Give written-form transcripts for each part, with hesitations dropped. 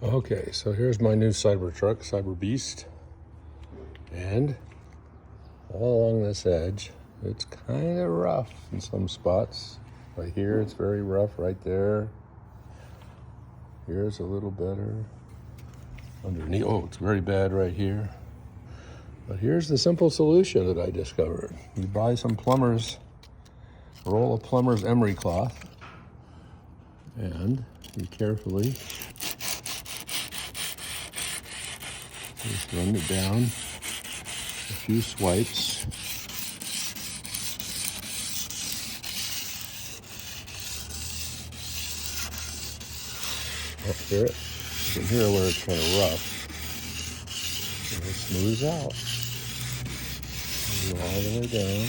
Okay, so here's my new cyberbeast, and all along this edge, it's kind of rough in some spots. Right here, it's very rough. Right there, here's a little better. Underneath, oh, it's very bad right here. But here's the simple solution that I discovered. You buy some plumbers, roll of plumbers Emory cloth, and you carefully just run it down a few swipes. Oh, hear it? You can hear where it's kind of rough. And it smooths out. And go all the way down.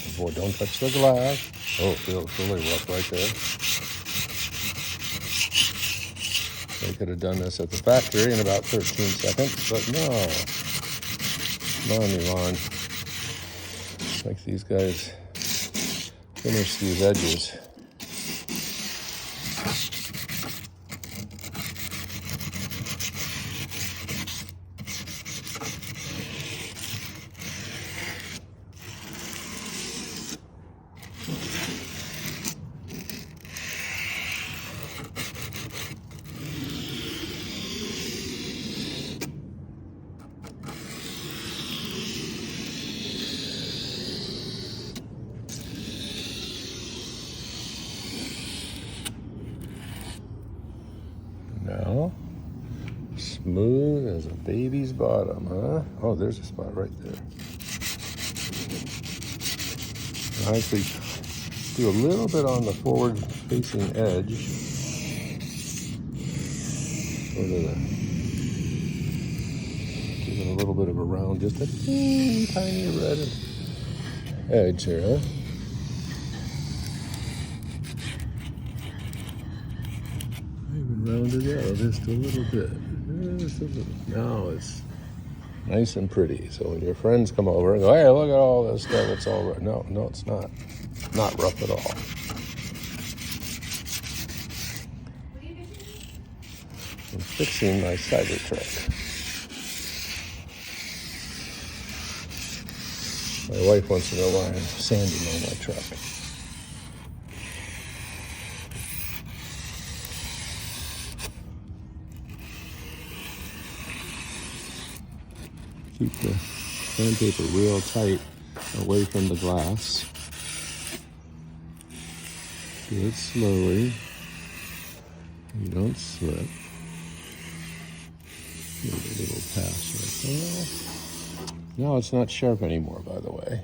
Oh boy, don't touch the glass. Oh, it feels really rough right there. They could have done this at the factory in about 13 seconds, but no. Come on, Elon. Like these guys finish these edges. Now, smooth as a baby's bottom, huh? Oh, there's a spot right there. I actually do a little bit on the forward-facing edge. Sort of give it a little bit of a round, just a teeny tiny red edge here, huh? Even rounded out just a little bit. Just a little. Now it's nice and pretty. So when your friends come over and go, hey, look at all this stuff, it's all rough. No, it's not. Not rough at all. I'm fixing my Cybertruck. My wife wants to know why I'm sanding on my truck. Keep the sandpaper real tight away from the glass. Do it slowly. You don't slip. Give it a little pass right there. Now it's not sharp anymore, by the way.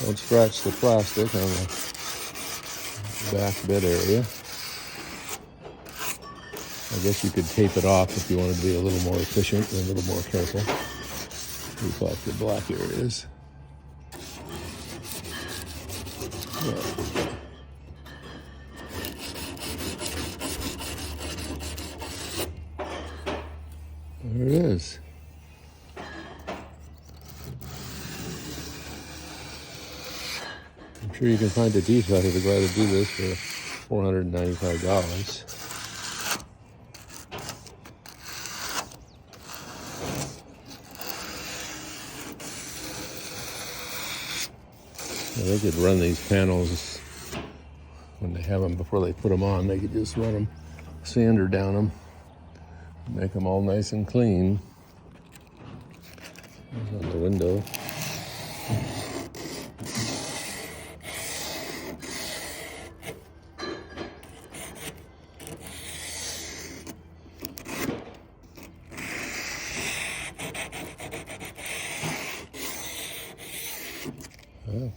Don't scratch the plastic on the back bed area. I guess you could tape it off if you wanted to be a little more efficient and a little more careful. Leave off the black areas. There it is. I'm sure you can find a defect if you're glad to do this for $495. They could run these panels when they have them before they put them on. They could just run them, sander down them, make them all nice and clean. There's on the window.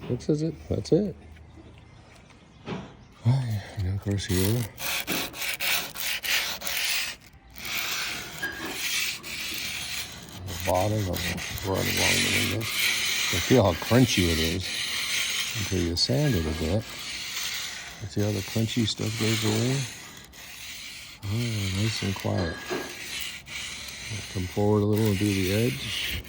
Fixes it. That's it. And of course here, the bottom of the run along the window. You feel how crunchy it is. until you sand it a bit. See how the crunchy stuff goes away? Oh, nice and quiet. Come forward a little and do the edge.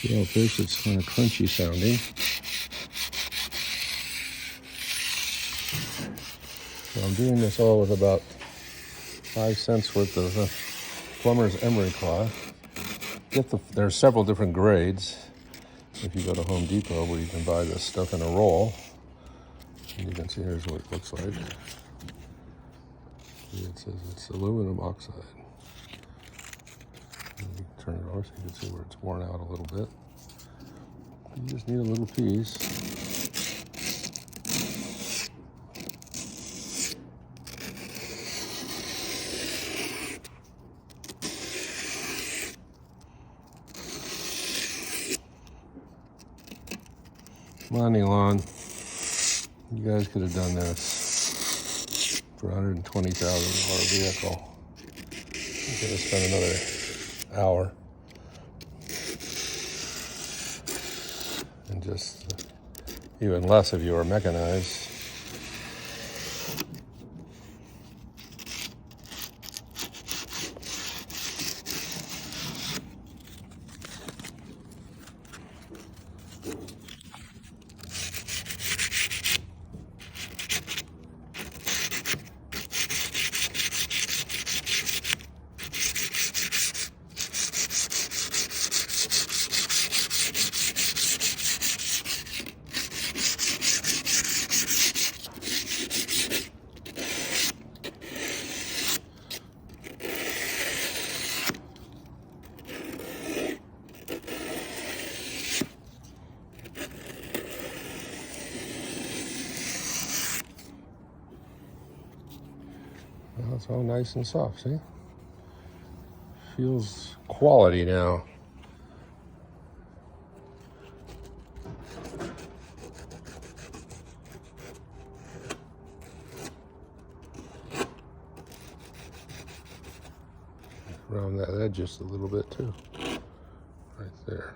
See how first it's kind of crunchy sounding. So I'm doing this all with about 5 cents worth of plumber's Emory cloth. There's several different grades. If you go to Home Depot, where you can buy this stuff in a roll, and you can see here's what it looks like. It says it's aluminum oxide. And you can turn it over so you can see where it's worn out a little bit. You just need a little piece. Come on, Elon. You guys could have done this for a $120,000 vehicle. You could have spent another hour and just even less if you were mechanized. Now it's all nice and soft, see? Feels quality now. Around that edge just a little bit too. Right there.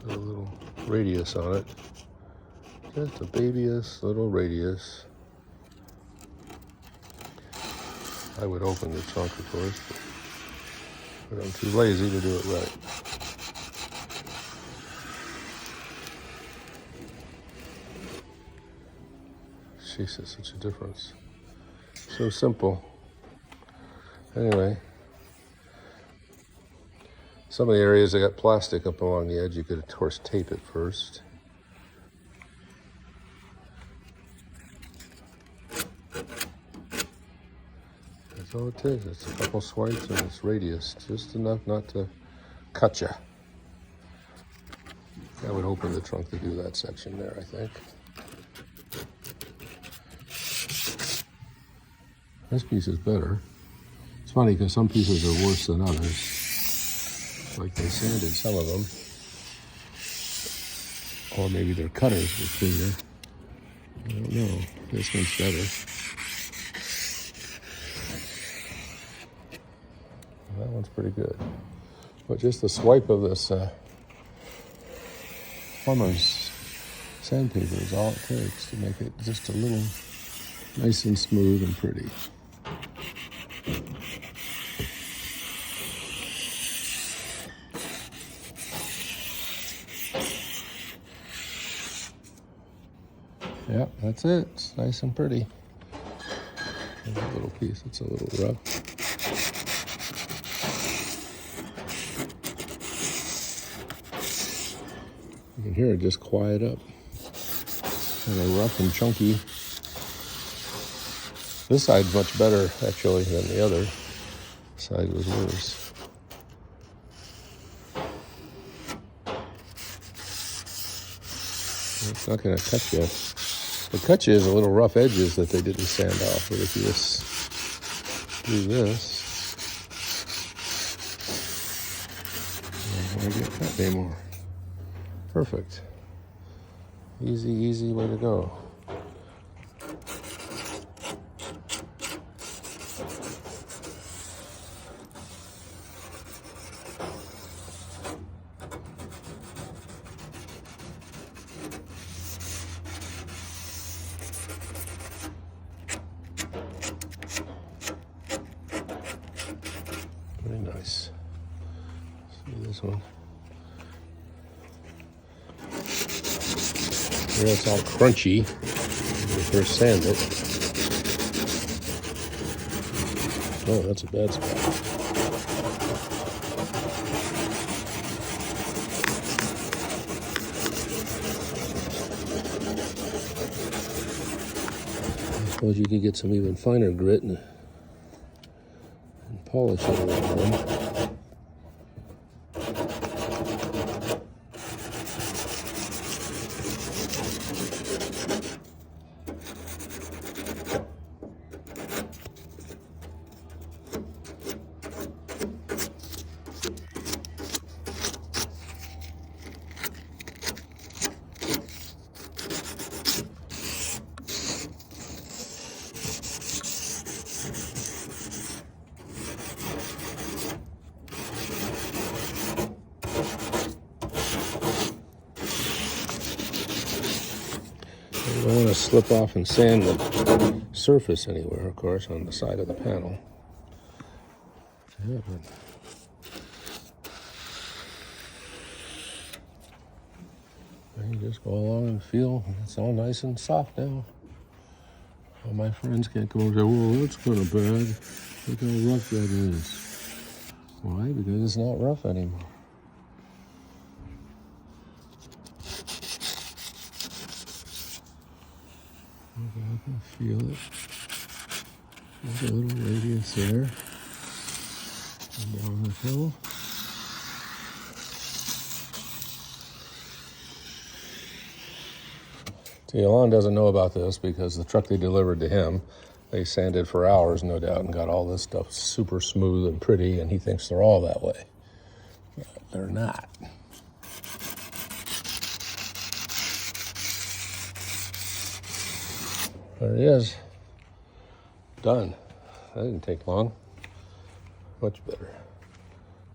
Got a little radius on it. Just a babyest little radius. I would open the trunk, of course, but I'm too lazy to do it right. Jesus, such a difference. So simple. Anyway, some of the areas that got plastic up along the edge, you could, of course, tape it first. That's all it is. It's a couple swipes and it's radius, just enough not to cut you. I would open the trunk to do that section there, I think. This piece is better. It's funny because some pieces are worse than others. Like they sanded some of them. Or maybe their cutters were cleaner. I don't know. This one's better. That one's pretty good. But just the swipe of this plumber's sandpaper is all it takes to make it just a little nice and smooth and pretty. Yep, that's it. It's nice and pretty. There's a little piece. It's a little rough. You can hear it just quiet up. Kind of rough and chunky. This side's much better, actually, than the other side was worse. It's not going to cut you. What cut you is a little rough edges that they didn't sand off. But if you just do this. I don't want to get cut anymore. Perfect. Easy, easy way to go. Very nice. See this one. Here it's all crunchy when you first sand it. Oh, that's a bad spot. I suppose you could get some even finer grit and polish it a little more. You don't want to slip off and sand the surface anywhere, of course, on the side of the panel. Yeah, but you just go along and feel it's all nice and soft now. All my friends can't go and say, "Well, that's kind of bad. Look how rough that is." Why? Because it's not rough anymore. Okay, I can feel it. There's a little radius there. And down the hill. Alon doesn't know about this because the truck they delivered to him, they sanded for hours, no doubt, and got all this stuff super smooth and pretty, and he thinks they're all that way. But they're not. There it is. Done. That didn't take long. Much better.